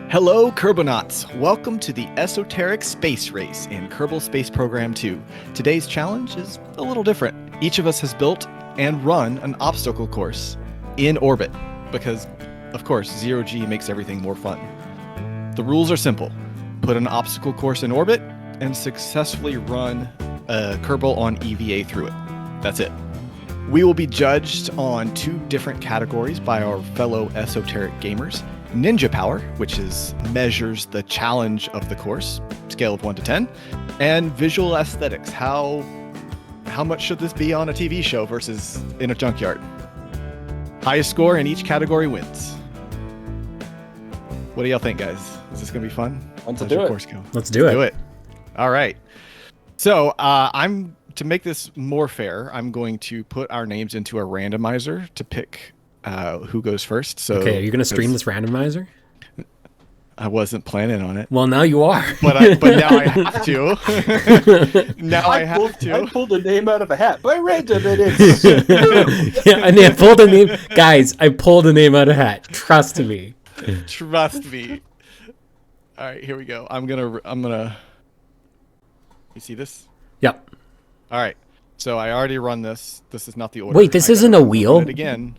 Hello, Kerbonauts! Welcome to the esoteric space race in Kerbal Space Program 2. Today's challenge is a little different. Each of us has built and run an obstacle course in orbit, because, of course, zero-G makes everything more fun. The rules are simple. Put an obstacle course in orbit and successfully run a Kerbal on EVA through it. That's it. We will be judged on two different categories by our fellow esoteric gamers. Ninja Power, which measures the challenge of the course, scale of 1 to 10, and Visual Aesthetics, how much should this be on a TV show versus in a junkyard? Highest score in each category wins. What do y'all think, guys? Is this going to be fun? Let's do it. Let's do it. All right. So to make this more fair, I'm going to put our names into a randomizer to pick who goes first. So okay, are you going to stream this randomizer? I wasn't planning on it. Well, now you are. But now I have to. I pulled a name out of a hat. By random, it is. Yeah, and I pulled a name. Guys, I pulled a name out of a hat. Trust me. Trust me. All right, here we go. I'm gonna. You see this? Yep. All right. So I already run this. This is not the order. Wait, this isn't a wheel? It again.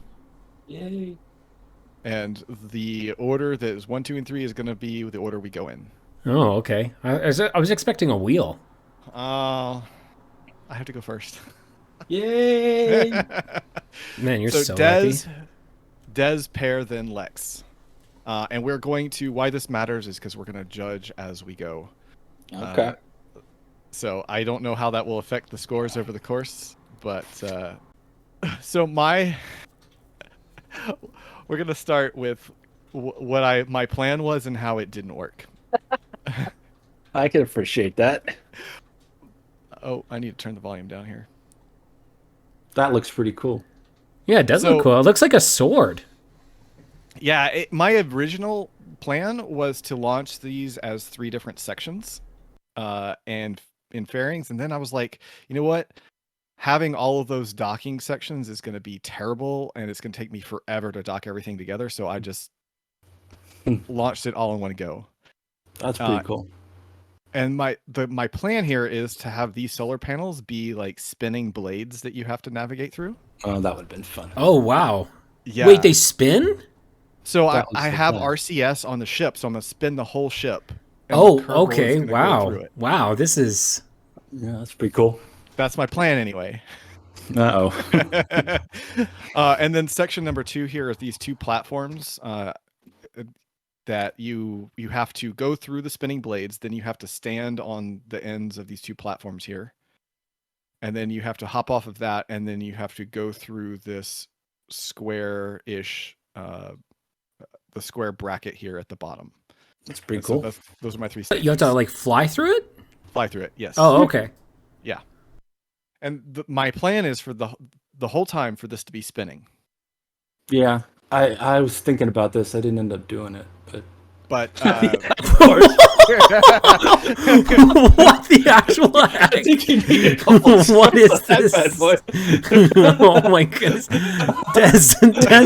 Yay. And the order that is 1, 2, and 3 is going to be the order we go in. Oh, okay. I was expecting a wheel. I have to go first. Yay! Man, you're so Des, lucky. Des, Pear, then Lex. And we're going to, why this matters is because we're going to judge as we go. Okay. So I don't know how that will affect the scores over the course, but so we're going to start with what my plan was and how it didn't work. I can appreciate that. Oh, I need to turn the volume down here. That looks pretty cool. Yeah, it does look cool. It looks like a sword. Yeah, my original plan was to launch these as 3 different sections and in fairings. And then I was like, you know what? Having all of those docking sections is going to be terrible, and it's going to take me forever to dock everything together. So I just launched it all in one go. That's pretty cool. And my plan here is to have these solar panels be like spinning blades that you have to navigate through. Oh, that would have been fun. Oh, wow. Yeah. Wait, they spin? So I have RCS on the ship, so I'm going to spin the whole ship. Oh, okay. Wow. Wow, this is... Yeah, that's pretty cool. That's my plan anyway. Uh-oh. And then section number 2 here are these 2 platforms that you have to go through the spinning blades. Then you have to stand on the ends of these 2 platforms here. And then you have to hop off of that. And then you have to go through this square-ish, the square bracket here at the bottom. That's pretty cool. So those are my 3 steps. You have to, like, fly through it? Fly through it, yes. Oh, okay. Yeah. And my plan is for the whole time for this to be spinning. Yeah, I was thinking about this. I didn't end up doing it, But of course. What the actual heck? I think you need a couple What is this? bad boy. Oh my goodness. Des,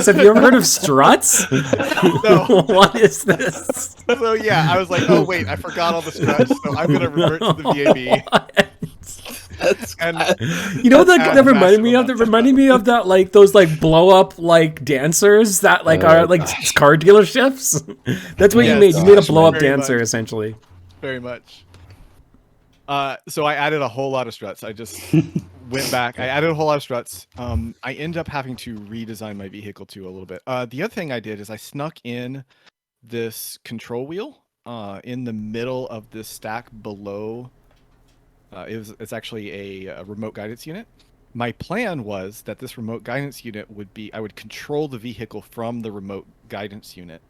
have you ever heard of struts? No. What is this? So yeah, I was like, oh wait, I forgot all the struts, so I'm gonna revert to the VAB. And you know what that reminded me of? That reminded me of that, like, those like blow up like dancers that like are like car dealerships. That's what you made. You made a blow up dancer essentially. Very much. So I added a whole lot of struts. I just went back. I added a whole lot of struts. I ended up having to redesign my vehicle too a little bit. The other thing I did is I snuck in this control wheel in the middle of this stack below. It's actually a remote guidance unit. My plan was that this remote guidance unit I would control the vehicle from the remote guidance unit.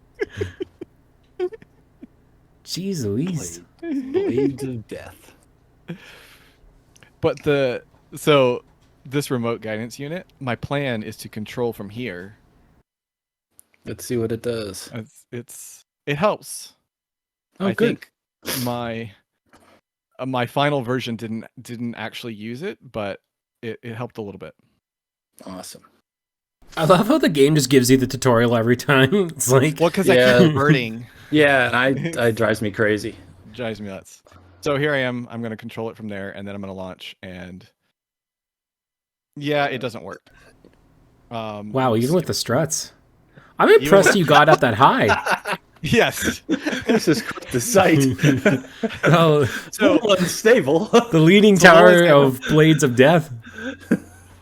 Jeez Louise. Blades of death. But this remote guidance unit, my plan is to control from here. Let's see what it does. It helps. Oh, I good. think my final version didn't actually use it, but it helped a little bit. Awesome. I love how the game just gives you the tutorial every time. It's like, Well, because I keep converting. Yeah, and it drives me crazy. Drives me nuts. So here I am. I'm going to control it from there, and then I'm going to launch. And yeah, it doesn't work. Wow, even with the struts. I'm impressed you got up that high. Yes. This is quite the sight. Oh, It's a little unstable. the leaning tower of Blades of Death.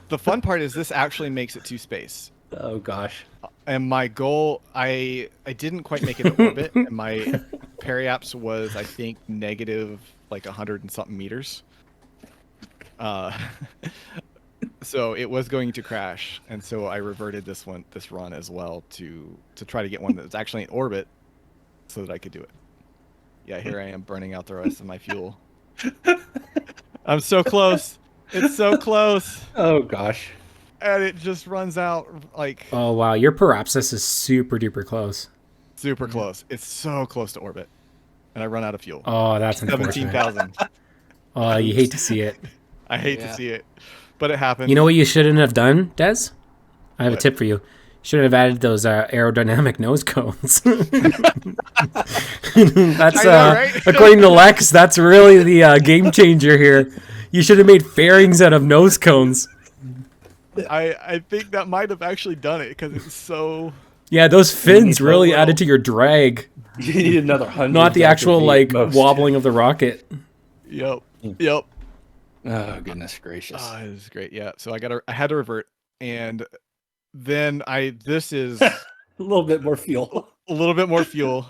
The fun part is this actually makes it to space. Oh gosh. And my goal, I didn't quite make it to orbit. And my periaps was, I think, negative like 100 and something meters. So it was going to crash, and so I reverted this run as well to try to get one that's actually in orbit, so that I could do it. Yeah, here I am burning out the rest of my fuel. I'm so close. It's so close. Oh gosh. And it just runs out like. Oh wow, your Parapsis is super duper close. Super close. It's so close to orbit, and I run out of fuel. Oh, that's unfortunate. 17,000. Oh, you hate to see it. I hate to see it, but it happened. You know what you shouldn't have done, Des? I have a tip for you. You shouldn't have added those aerodynamic nose cones. That's right? according to Lex, that's really the game changer here. You should have made fairings out of nose cones. I think that might have actually done it because it's so. Yeah, those fins really added to your drag. You need another 100. Not the actual wobbling of the rocket. Yep. Oh goodness gracious. Oh, it was great. Yeah. So I had to revert, and then this is A little bit more fuel. a little bit more fuel.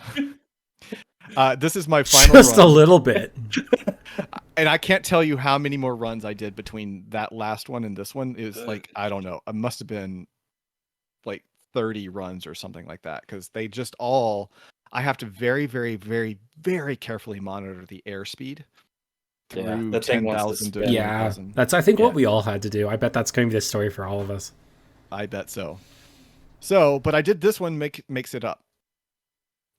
This is my final Just run. a little bit. And I can't tell you how many more runs I did between that last one and this one. It was like, I don't know. It must have been like 30 runs or something like that, because they just I have to very, very, very, very carefully monitor the airspeed through 10,000 to 1,000. That's I think what we all had to do. I bet that's going to be the story for all of us. I bet so. But I did this one makes it up.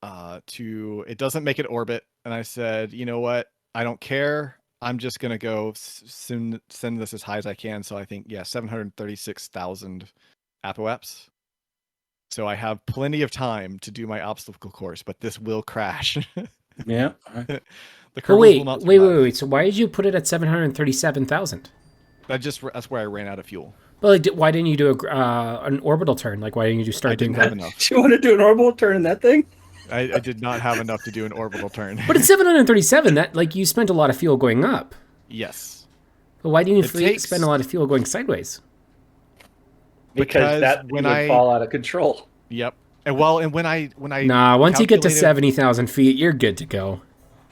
It doesn't make it orbit, and I said, you know what? I don't care. I'm just gonna go send this as high as I can. So I think 736,000 apoaps. So I have plenty of time to do my obstacle course, but this will crash. Yeah. The Kerbals will not survive. Wait. So why did you put it at 737,000? That's where I ran out of fuel. But why didn't you do an orbital turn? Like, why didn't you start doing have that? enough. Do you want to do an orbital turn in that thing? I did not have enough to do an orbital turn. But at 737, that you spent a lot of fuel going up. Yes. But why didn't you spend a lot of fuel going sideways? Because that would fall out of control. Yep. And when I once you get to 70,000 feet, you're good to go.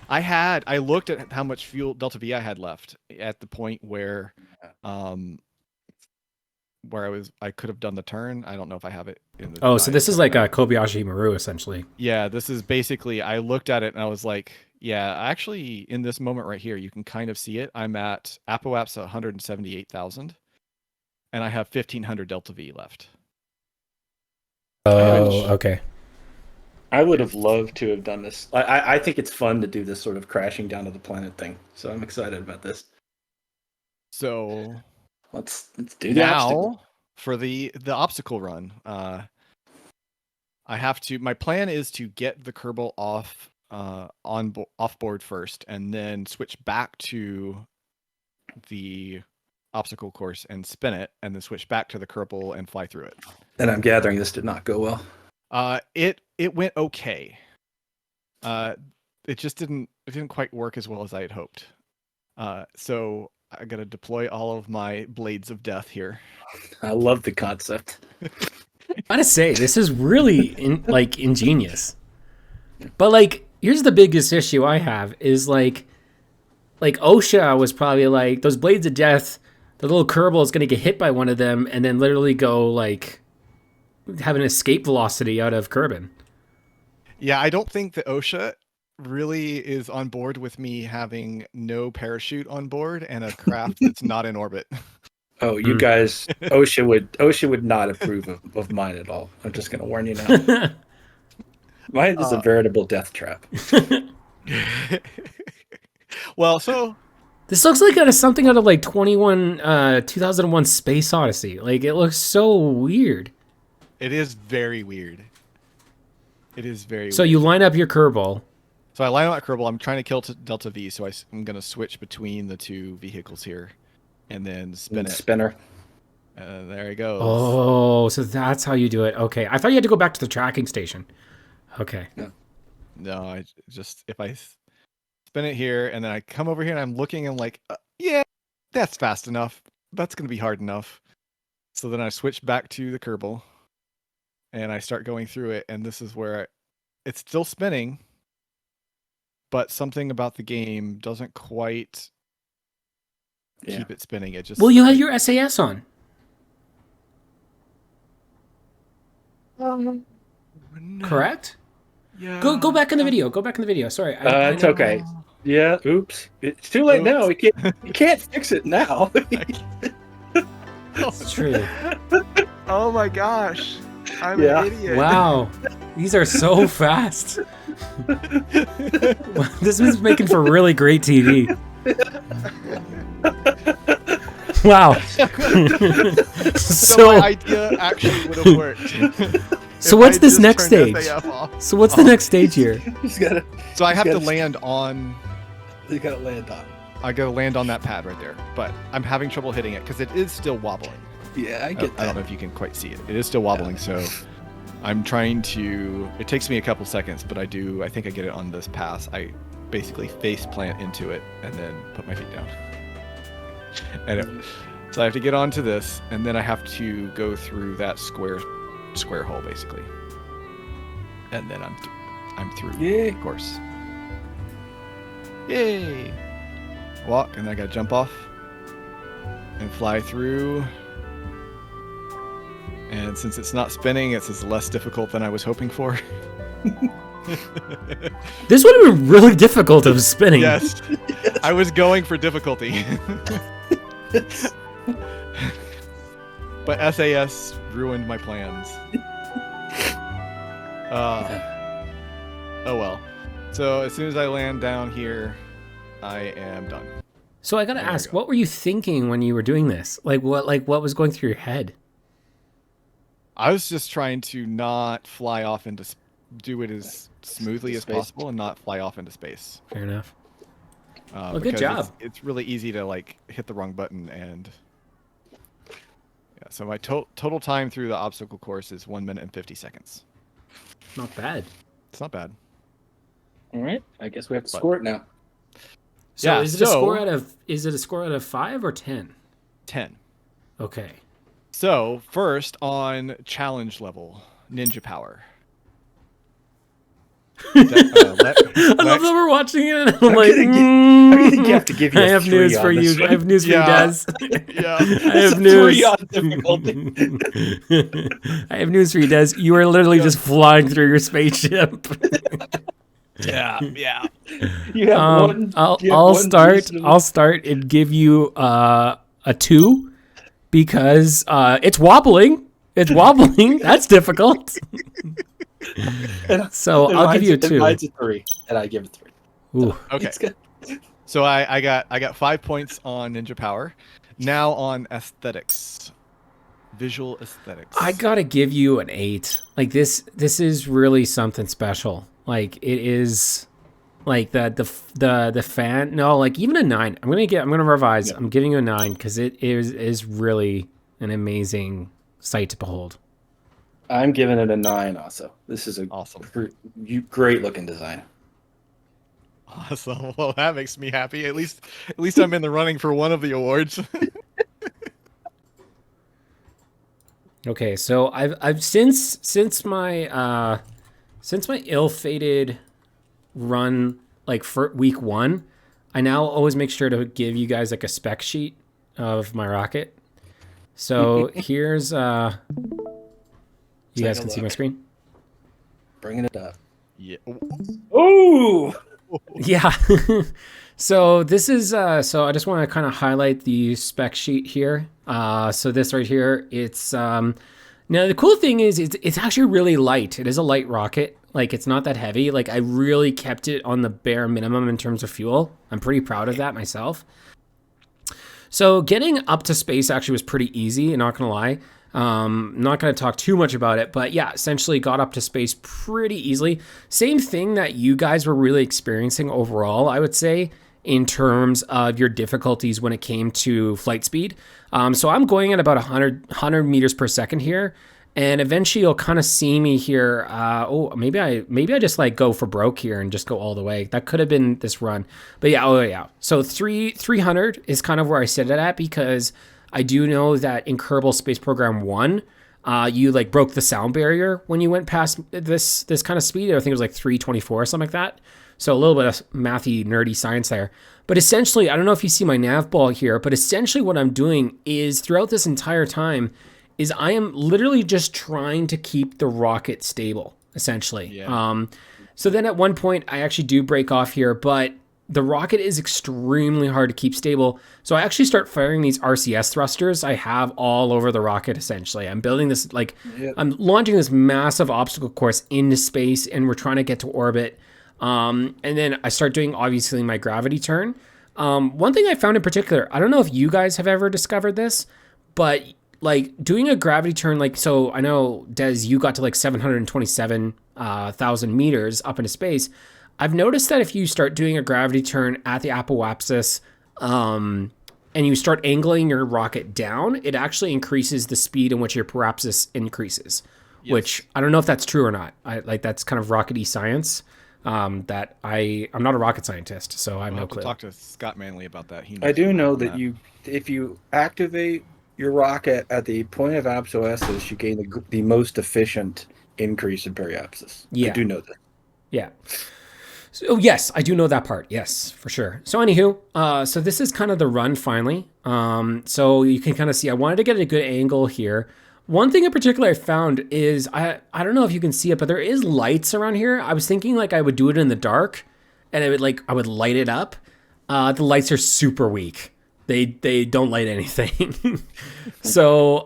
I looked at how much fuel delta V I had left at the point where I could have done the turn. I don't know if I have it in the so this is like a Kobayashi Maru essentially. Yeah, this is basically, I looked at it and I was like, yeah, actually in this moment right here, you can kind of see it. I'm at apoaps 178,000 and I have 1,500 delta V left. Oh, okay. I would have loved to have done this. I think it's fun to do this sort of crashing down to the planet thing. So I'm excited about this. So let's do the obstacle. For the obstacle run. My plan is to get the Kerbal off board first, and then switch back to the obstacle course and spin it, and then switch back to the Kerbal and fly through it. And I'm gathering this did not go well. It went okay. It just didn't quite work as well as I had hoped. So I gotta deploy all of my blades of death here. I love the concept. I gotta say, this is really ingenious. But here's the biggest issue I have is like OSHA was probably like, those blades of death, the little Kerbal is gonna get hit by one of them and then literally go have an escape velocity out of Kerbin. Yeah, I don't think the OSHA really is on board with me having no parachute on board and a craft that's not in orbit. Oh, you guys, OSHA would not approve of mine at all. I'm just going to warn you now. Mine is a veritable death trap. Well, so this looks like something out of 2001 Space Odyssey. It looks so weird. It is very weird. It is very So weird. you line up your Kerbal. So I line up Kerbal. I'm trying to kill Delta V, so I'm going to switch between the two vehicles here, and then spin it. Spinner. There he goes. Oh, so that's how you do it. Okay, I thought you had to go back to the tracking station. Okay. No, I just if I spin it here and then I come over here and I'm looking and like, yeah, that's fast enough. That's going to be hard enough. So then I switch back to the Kerbal, and I start going through it, and this is where it's still spinning, but something about the game doesn't quite keep it spinning. It just Well, you have your SAS on. No. Correct? Yeah. Go back in the video. Go back in the video. Sorry. It's okay. Yeah. Oops. It's too late now. You can't fix it now. It's true. Oh my gosh. I'm an idiot. Wow. These are so fast. This is making for really great TV. Wow. So my idea actually would have worked. So what's this next stage? So what's the next stage here? So I have to land on. You gotta land on. I gotta land on that pad right there, but I'm having trouble hitting it because it is still wobbling. Yeah, I get that. I don't know if you can quite see it. It is still wobbling, so I'm trying to. It takes me a couple seconds, but I think I get it on this pass. I basically face plant into it and then put my feet down. So I have to get onto this, and then I have to go through that square hole basically, and then I'm through. Yay. Of course. Yay! Walk, and then I gotta jump off and fly through. And since it's not spinning, it's less difficult than I was hoping for. This would have been really difficult if it was spinning. Yes. I was going for difficulty. But SAS ruined my plans. Oh well. So as soon as I land down here, I am done. So I gotta ask, what were you thinking when you were doing this? Like what was going through your head? I was just trying to not fly off into do it as smoothly as possible and not fly off into space. Fair enough. Well, good job. It's really easy to like hit the wrong button and. Yeah, so my total time through the obstacle course is 1 minute and 50 seconds. Not bad. It's not bad. All right. I guess we have to score it now. So yeah, is it a score out of 5 or 10? 10. Okay. So first on challenge level, ninja power. I love that we're watching it. I'm like, I think you have to give you. I have news for you. I have news for you, Des. Yeah. I have news. I have news for you, Des. You are literally just flying through your spaceship. Yeah. You have one. I'll start and give you a 2 because it's wobbling. It's wobbling. That's difficult. So I'll give you a 2. Mine's a 3, and I give it 3. Ooh. Okay. So I got 5 points on ninja power. Now on aesthetics, visual aesthetics. I gotta give you an 8. Like this is really something special. Like it is, like the fan. No, like even a 9. I'm gonna revise. Yeah. I'm giving you a 9 because it is really an amazing sight to behold. I'm giving it a 9 also. This is awesome, great looking design. Awesome. Well, that makes me happy. At least I'm in the running for one of the awards. Okay, so I've since my ill-fated run, like for week 1, I now always make sure to give you guys like a spec sheet of my rocket. So here's you guys can see my screen? Bringing it up. Yeah. Ooh! Yeah. So this is, so I just want to kind of highlight the spec sheet here. So this right here, it's, now the cool thing is it's actually really light. It is a light rocket. Like it's not that heavy. Like I really kept it on the bare minimum in terms of fuel. I'm pretty proud of that myself. So getting up to space actually was pretty easy, not gonna lie. Not going to talk too much about it, but yeah, essentially got up to space pretty easily. Same thing that you guys were really experiencing overall, I would say, in terms of your difficulties when it came to flight speed. So I'm going at about 100 meters per second here. And eventually you'll kind of see me here. Maybe I just like go for broke here and just go all the way. That could have been this run. But yeah, So 300 is kind of where I set it at, because I do know that in Kerbal Space Program 1, you like broke the sound barrier when you went past this kind of speed. I think it was like 324 or something like that. So a little bit of mathy, nerdy science there. But essentially, I don't know if you see my nav ball here, but essentially what I'm doing is throughout this entire time is I am literally just trying to keep the rocket stable, essentially. Yeah. So then at one point, I actually do break off here, but the rocket is extremely hard to keep stable. So I actually start firing these RCS thrusters I have all over the rocket, essentially. I'm building this, I'm launching this massive obstacle course into space, and we're trying to get to orbit. And then I start doing, obviously, my gravity turn. One thing I found in particular, I don't know if you guys have ever discovered this, but like doing a gravity turn, so I know, Des, you got to like 727,000 meters up into space. I've noticed that if you start doing a gravity turn at the apoapsis, and you start angling your rocket down, it actually increases the speed in which your periapsis increases, yes. Which I don't know if that's true or not. That's kind of rockety science. I'm not a rocket scientist, so I have no clue. Talk to Scott Manley about that. I do know that if you activate your rocket at the point of apoapsis, you gain the most efficient increase in periapsis. Yeah. I do know that. Yeah. So yes, I do know that part. Yes, for sure. So anywho, so this is kind of the run finally. So you can kind of see, I wanted to get a good angle here. One thing in particular I found is, I don't know if you can see it, but there is lights around here. I was thinking like I would do it in the dark and I would light it up. The lights are super weak. They don't light anything. So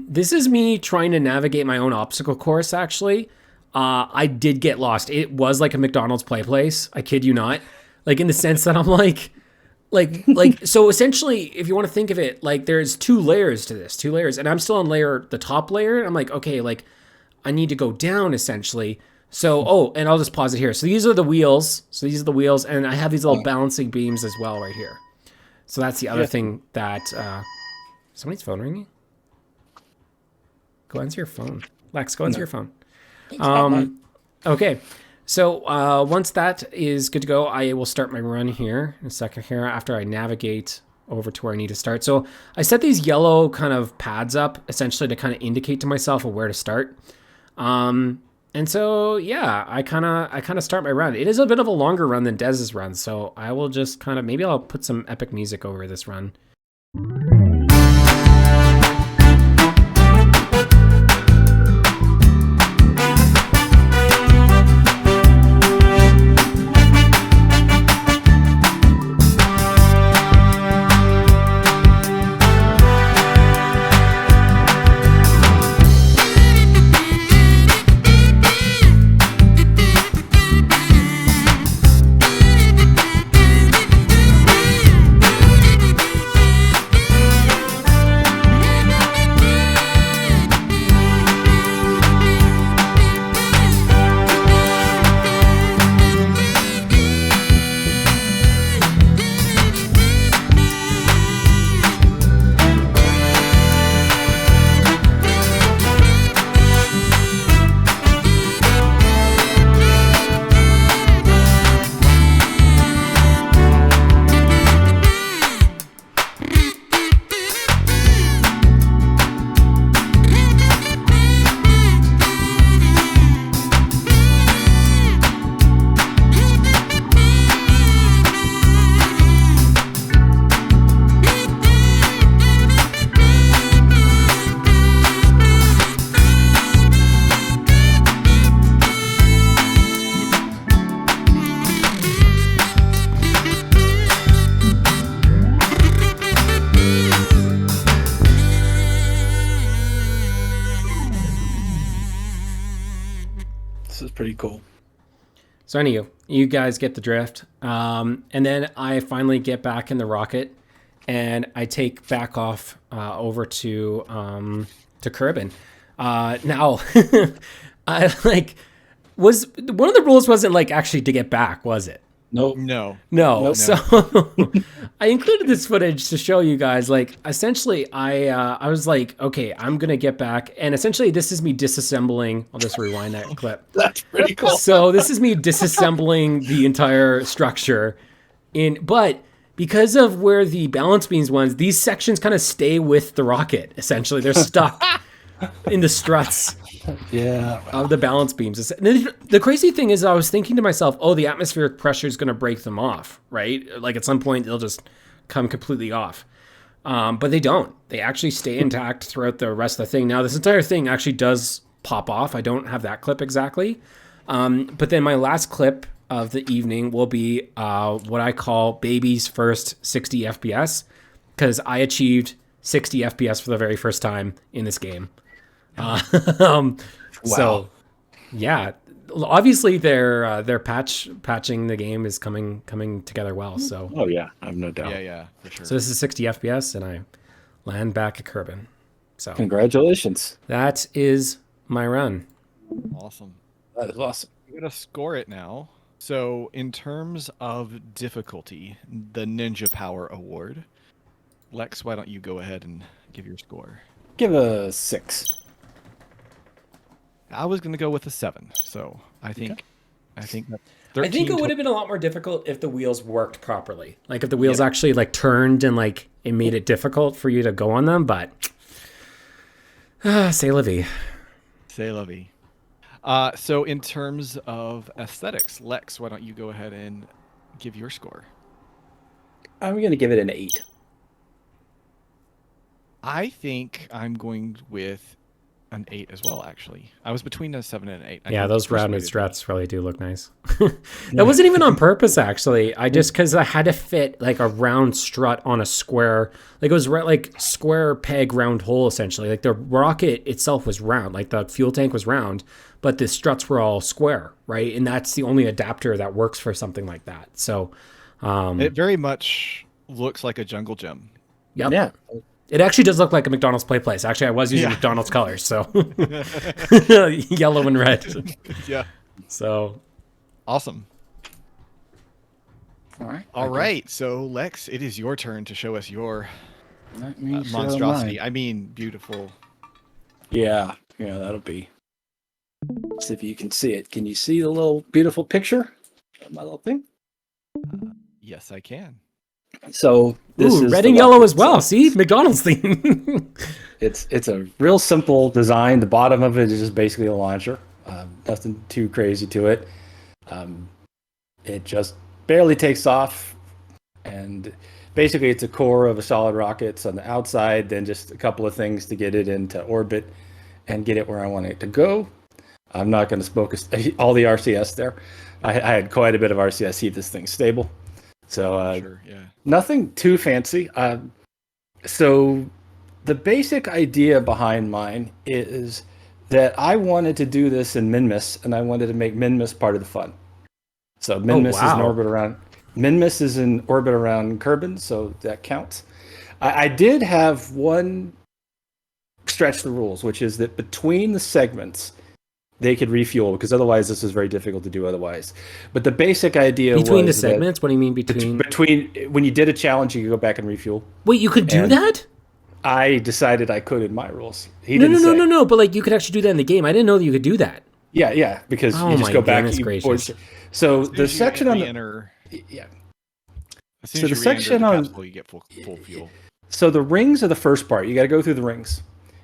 this is me trying to navigate my own obstacle course, actually. I did get lost. It was like a McDonald's play place. I kid you not. Like in the sense that I'm like, so essentially, if you want to think of it, like there's two layers to this, and I'm still on the top layer. And I'm like, okay, like I need to go down essentially. So, and I'll just pause it here. So these are the wheels. And I have these little balancing beams as well right here. So that's the other thing that, somebody's phone ringing? Go answer your phone. Lex, go answer your phone. Okay. So once that is good to go, I will start my run here in a second here after I navigate over to where I need to start. So I set these yellow kind of pads up essentially to kind of indicate to myself of where to start. And so, yeah, I kind of start my run. It is a bit of a longer run than Dez's run, so I will just maybe I'll put some epic music over this run. Pretty cool. So anyway, you guys get the drift. And then I finally get back in the rocket and I take back off over to to Kerbin. Now, I like was one of the rules wasn't like actually to get back, was it? Nope. No. No. So I included this footage to show you guys, like, essentially I was like, okay, I'm going to get back. And essentially this is me disassembling. I'll just rewind that clip. That's pretty cool. So this is me disassembling the entire structure but because of where the balance beams ones, these sections kind of stay with the rocket. Essentially, they're stuck in the struts. Yeah. Of the balance beams. The crazy thing is I was thinking to myself, oh, the atmospheric pressure is going to break them off, right? Like at some point they'll just come completely off. But they don't. They actually stay intact throughout the rest of the thing. Now, this entire thing actually does pop off. I don't have that clip exactly. But then my last clip of the evening will be what I call baby's first 60 FPS, because I achieved 60 FPS for the very first time in this game. Wow. So yeah, obviously they're patching the game is coming together well. So Oh yeah, I have no doubt. Yeah, for sure. so this is 60 FPS and I land back at Kerbin. So Congratulations. that is my run. Awesome. That is awesome. I'm gonna score it now. So in terms of difficulty, the Ninja Power Award. Lex, why don't you go ahead and give your score? Give a 6. I was gonna go with a 7. So I think that's 13 I think it would have been a lot more difficult if the wheels worked properly. Like if the wheels actually like turned and like it made it difficult for you to go on them, but c'est la vie. C'est la vie. So in terms of aesthetics, Lex, why don't you go ahead and give your score? I'm going to give it an 8. I think I'm going with an 8 as well, actually. I was between a 7 and an 8. Yeah, those rounded struts really do look nice. That wasn't even on purpose, actually. I just, because I had to fit like a round strut on a square, like it was like square peg round hole, essentially. Like the rocket itself was round, like the fuel tank was round, but the struts were all square, right? And that's the only adapter that works for something like that. So it very much looks like a jungle gym. Yep. Yeah. It actually does look like a McDonald's play place. Actually, I was using McDonald's colors, so yellow and red. Yeah. So awesome. All right. So Lex, it is your turn to show us your Let me show monstrosity. mine. I mean, beautiful. Yeah, that'll be. See if you can see it. Can you see the little beautiful picture of my little thing? Yes, I can. So this is red the and yellow rocket as well. itself. See, McDonald's theme. It's a real simple design. The bottom of it is just basically a launcher. Nothing too crazy to it. It just barely takes off, and basically it's a core of a solid rocket. It's on the outside, then just a couple of things to get it into orbit and get it where I want it to go. I'm not going to smoke all the RCS there. I had quite a bit of RCS to keep this thing stable. So Sure, yeah. nothing too fancy. So the basic idea behind mine is that I wanted to do this in Minmus, and I wanted to make Minmus part of the fun. So Minmus is in orbit around. Minmus is in orbit around Kerbin, so that counts. I did have one stretch the rules, which is that between the segments, they could refuel, because otherwise this is very difficult to do otherwise. But the basic idea between was the segments? What do you mean between? Between when you did a challenge, you could go back and refuel. Wait, you could do that? I decided I could in my rules. No. But like you could actually do that in the game. I didn't know that you could do that. Yeah, because you just go back. So the section on the As soon as you section re-enter on the capsule, you get full fuel. So the rings are the first part. You got to go through the rings.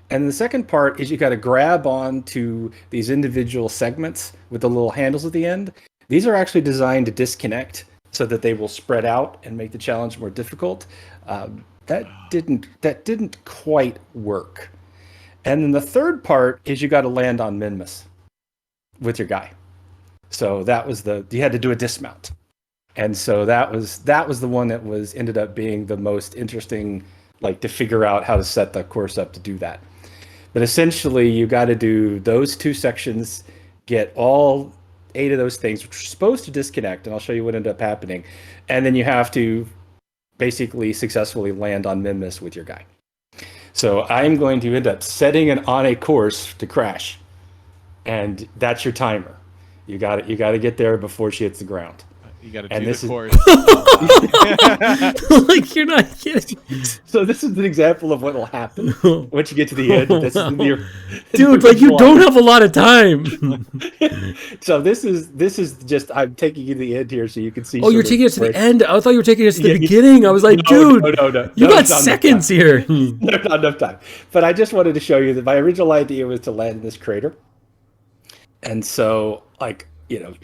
And the second part is you got to grab onto these individual segments with the little handles at the end. These are actually designed to disconnect so that they will spread out and make the challenge more difficult. That didn't quite work. And then the third part is you got to land on Minmus with your guy. So that was you had to do a dismount. And so that was the one that ended up being the most interesting, like to figure out how to set the course up to do that. But essentially, you got to do those two sections, get all 8 of those things, which are supposed to disconnect, and I'll show you what ended up happening. And then you have to basically successfully land on Minmus with your guy. So I'm going to end up setting it on a course to crash, and that's your timer. You got to get there before she hits the ground. You got to And do this the is- course. Oh, Like you're not kidding. So this is an example of what will happen once you get to the end. This is Dude, like you don't have a lot of time. So this is just I'm taking you to the end here so you can see. Oh, you're sort of taking us to where- the end? I thought you were taking us to the Yeah, beginning. I was like, dude, no. you No, got it's not enough seconds time. here. There's not enough time. But I just wanted to show you that my original idea was to land in this crater. And so, like, you know,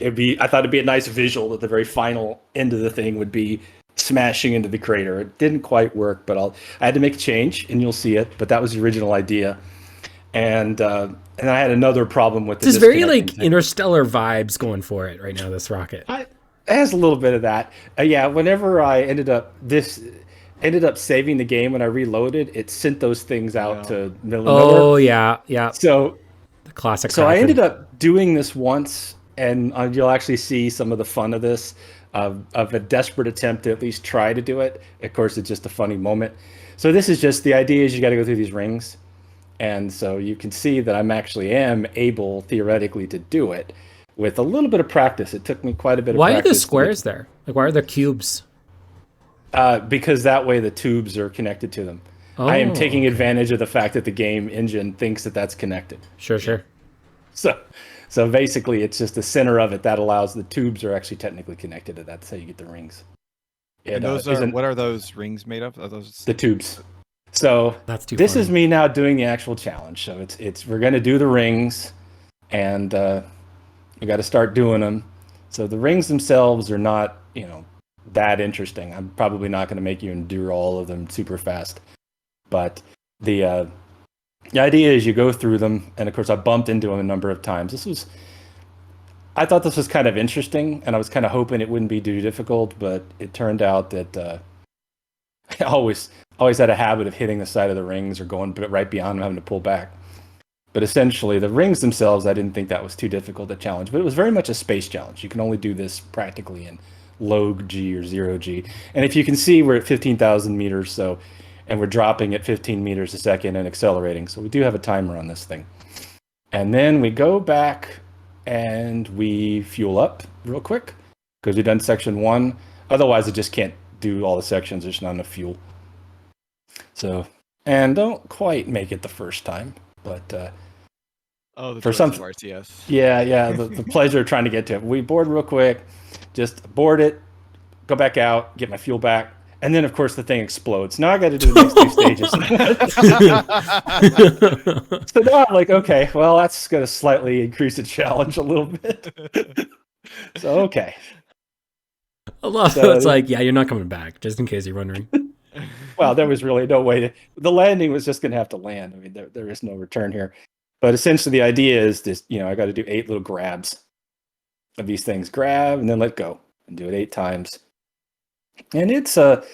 I thought it'd be a nice visual that the very final end of the thing would be smashing into the crater. It didn't quite work, but I had to make a change, and you'll see it. But that was the original idea. And I had another problem with This is very like disconnecting. interstellar vibes going for it right now, this rocket. It has a little bit of that. Yeah, whenever I ended up saving the game when I reloaded, it sent those things out to middle of nowhere. Oh, yeah. So The classic. So I Kraken. ended up doing this once, and you'll actually see some of the fun of this, of a desperate attempt to at least try to do it. Of course, it's just a funny moment. So this is just the idea is you got to go through these rings, and so you can see that I'm actually am able theoretically to do it with a little bit of practice. It took me quite a bit of Why are practice. the squares there? Like, why are there cubes? Because that way the tubes are connected to them. I am Oh, taking advantage of the fact that the game engine thinks that that's connected. Sure. So basically, it's just the center of it that allows the tubes are actually technically connected to that. That's how you get the rings. And those are what are those rings made of? Are those the tubes? So That's too this funny. is me now doing the actual challenge. So it's we're gonna do the rings, and we got to start doing them. So the rings themselves are not that interesting. I'm probably not going to make you endure all of them super fast, but the idea is you go through them, and of course I bumped into them a number of times. I thought this was kind of interesting, and I was kind of hoping it wouldn't be too difficult, but it turned out that I always had a habit of hitting the side of the rings or going right beyond them, having to pull back. But essentially, the rings themselves, I didn't think that was too difficult a challenge, but it was very much a space challenge. You can only do this practically in low G or 0G. And if you can see, we're at 15,000 meters, and we're dropping at 15 meters a second and accelerating. So we do have a timer on this thing. And then we go back and we fuel up real quick because we've done section 1. Otherwise, it just can't do all the sections. There's not enough fuel. So, and don't quite make it the first time, but for some parts, yes. Yeah, the pleasure of trying to get to it. We board real quick, just board it, go back out, get my fuel back, and then of course the thing explodes. Now I got to do the next 2 stages. So now I'm like, okay, well that's going to slightly increase the challenge a little bit. So okay. I love So, it's like, yeah, you're not coming back, just in case you're wondering. Well, there was really no way to. The landing was just going to have to land. I mean, there is no return here. But essentially, the idea is this: I got to do 8 little grabs of these things. Grab and then let go, and do it 8 times. And it's the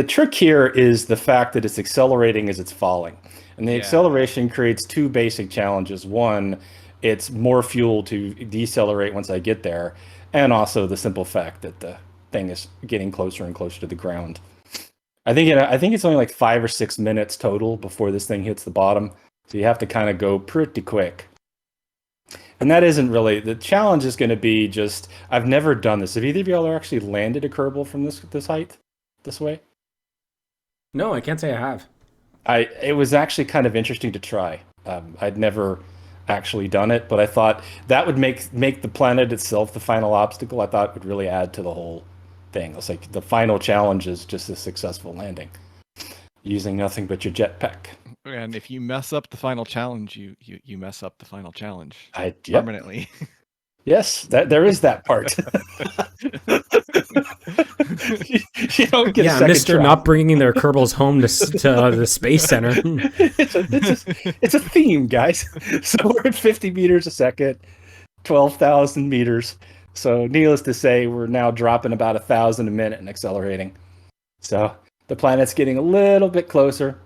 trick here is the fact that it's accelerating as it's falling, and the acceleration creates 2 basic challenges. One, it's more fuel to decelerate once I get there, and also the simple fact that the thing is getting closer and closer to the ground. I think it's only like 5 or 6 minutes total before this thing hits the bottom. So you have to kind of go pretty quick. And that isn't really, the challenge is going to be just, I've never done this. Have either of y'all actually landed a Kerbal from this height, this way? No, I can't say I have. It was actually kind of interesting to try. I'd never actually done it, but I thought that would make the planet itself the final obstacle. I thought would really add to the whole thing. It's like the final challenge is just a successful landing using nothing but your jetpack. And if you mess up the final challenge, you mess up the final challenge Yep. permanently. Yes, there is that part. You don't get a second Mr. try. Not bringing their Kerbals home to the space center. It's a theme, guys. So we're at 50 meters a second, 12,000 meters. So needless to say, we're now dropping about 1,000 a minute and accelerating. So the planet's getting a little bit closer.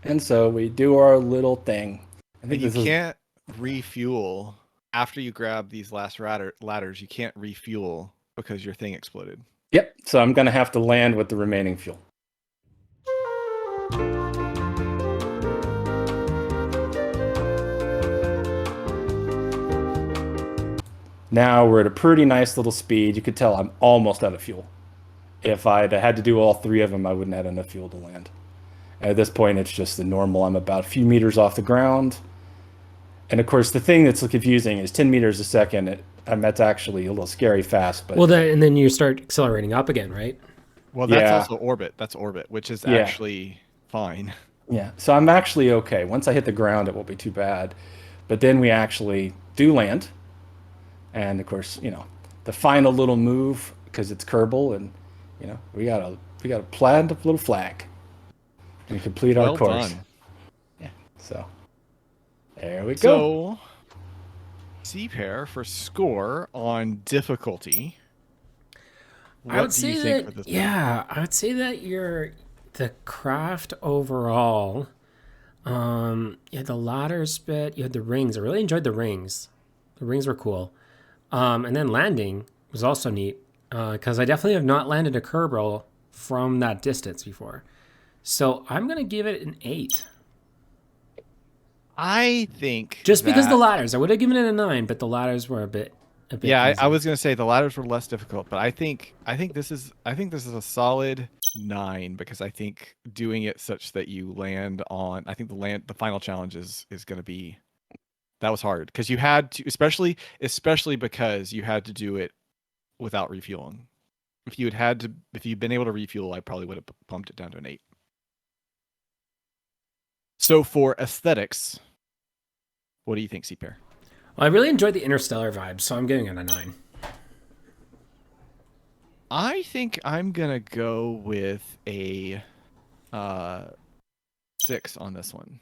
And so we do our little thing. I think you can't refuel after you grab these last ladders. You can't refuel because your thing exploded. Yep. So I'm going to have to land with the remaining fuel. Now we're at a pretty nice little speed. You could tell I'm almost out of fuel. If I'd had to do all 3 of them, I wouldn't have enough fuel to land. And at this point, it's just the normal. I'm about a few meters off the ground. And of course, the thing that's confusing is 10 meters a second. That's actually a little scary fast. But then you start accelerating up again, right? Well, that's also orbit. That's orbit, which is actually fine. Yeah, so I'm actually okay. Once I hit the ground, it won't be too bad. But then we actually do land. And of course, the final little move, because it's Kerbal, and we got a plant a little flag and complete our course. Done. Yeah. So there we go. So C-Pair for score on difficulty. What do you think for this one? I would say that the craft overall. You had the ladders bit, you had the rings. I really enjoyed the rings. The rings were cool. And then landing was also neat, because I definitely have not landed a Kerbal from that distance before. So I'm going to give it an 8. I think just because the ladders. I would have given it a 9, but the ladders were a bit yeah, I was going to say the ladders were less difficult, but I think this is a solid 9, because I think doing it such that you land on, I think the final challenge is going to be, that was hard because you had to, especially because you had to do it without refueling. If you'd been able to refuel, I probably would have bumped it down to an 8. So for aesthetics, what do you think, C-Pair? Well, I really enjoyed the interstellar vibe, so I'm giving it a 9. I think I'm gonna go with a 6 on this one.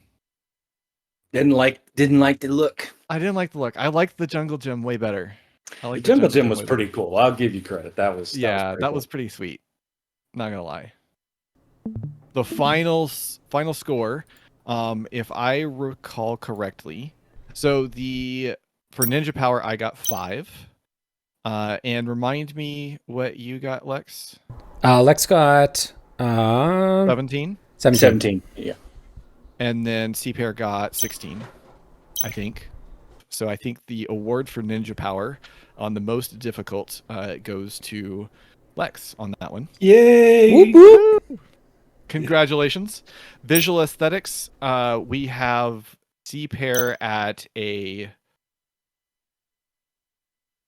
Didn't like the look. I didn't like the look. I liked the jungle gym way better. The jungle gym was pretty cool. I'll give you credit. That was pretty sweet. Not gonna lie. The final score, if I recall correctly, so for Ninja Power I got 5. And remind me what you got, Lex. Lex got 17. 17. Yeah. And then C-Pair got 16, I think. So I think the award for Ninja Power on the most difficult goes to Lex on that one. Yay! Whoop, whoop. Congratulations. Visual aesthetics, we have C-Pair at a...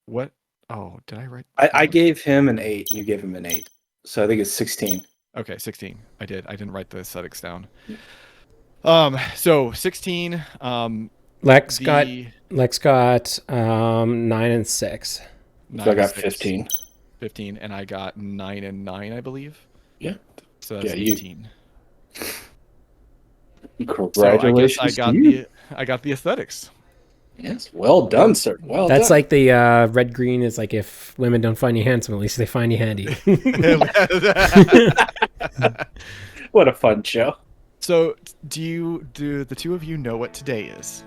What? Oh, did I write? I gave him an 8. You gave him an 8. So I think it's 16. Okay, 16. I didn't write the aesthetics down. So 16. Lex got 9 and 6. So I got 15. 15, and I got 9 and 9, I believe. Yeah. So that's 18. Congratulations! So I got the aesthetics. Yes, well done, sir. Well That's done. like the red green is like if women don't find you handsome, at least they find you handy. What a fun show. So do the two of you know what today is?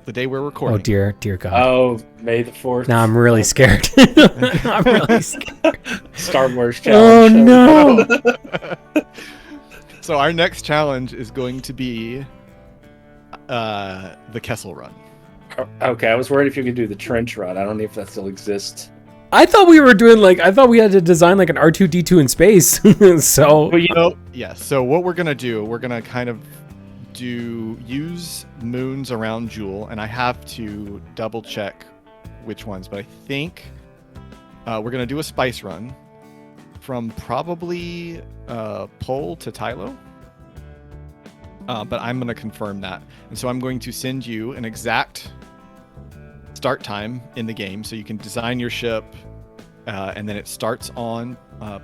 The day we're recording. Oh dear God. Oh, May the 4th. Now I'm really scared. I'm really scared. Star Wars challenge. Oh no. So our next challenge is going to be the Kessel Run. Okay, I was worried if you could do the trench run. I don't know if that still exists. I thought we had to design like an R2D2 in space. So Well, so what we're gonna do, we're gonna kind of use moons around Jewel, and I have to double check which ones, but I think we're gonna do a spice run from probably Pole to Tylo. But I'm going to confirm that. And so I'm going to send you an exact start time in the game so you can design your ship, and then it starts on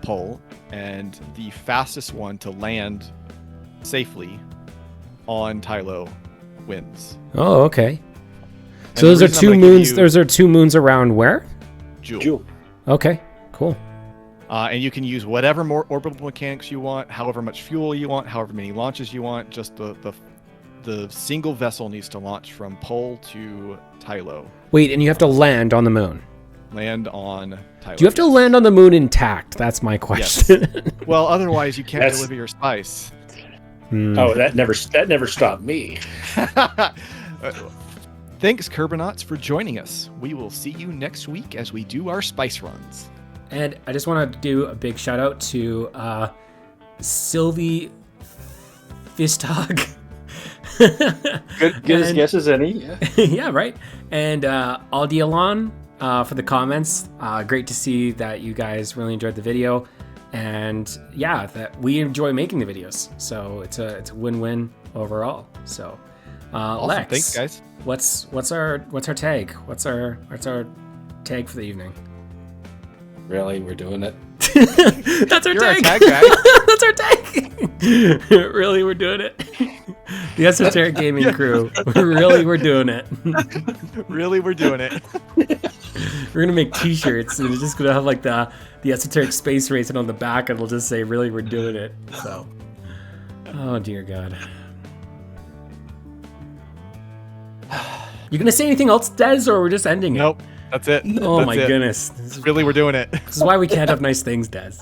Pole, and the fastest one to land safely on Tylo wins. Oh, okay. And So those are 2 moons. Those are 2 moons around where? Jewel. Okay, cool. And you can use whatever more orbital mechanics you want, however much fuel you want, however many launches you want. Just the single vessel needs to launch from Pole to Tylo. Wait, and you have to land on the moon. Land on Tylo. Do you have to land on the moon intact? That's my question. Yes. Well, otherwise you can't deliver your spice. Oh, that never stopped me. Thanks, Kerbonauts, for joining us. We will see you next week as we do our spice runs. And I just want to do a big shout out to Sylvie Fistog. Good as guess as any. Yeah. Yeah, right. And Aldialon for the comments. Great to see that you guys really enjoyed the video. And yeah, that we enjoy making the videos. So it's a win-win overall. So Awesome. Lex, Thanks, guys. What's our tag? What's our tag for the evening? Really, we're doing it. That's our You're our tag. tag guy. That's our tag. Really, we're doing it. The Esoteric Gaming Crew. We're doing it. Really, we're doing it. We're gonna make T-shirts, and it's just gonna have like the Esoteric Space Race, and on the back it'll just say, "Really, we're doing it." So, oh dear God. You gonna say anything else, Des, or we're just ending it? Nope. That's it. Oh That's my it. goodness. Really, we're doing it. This is why we can't have nice things, Des.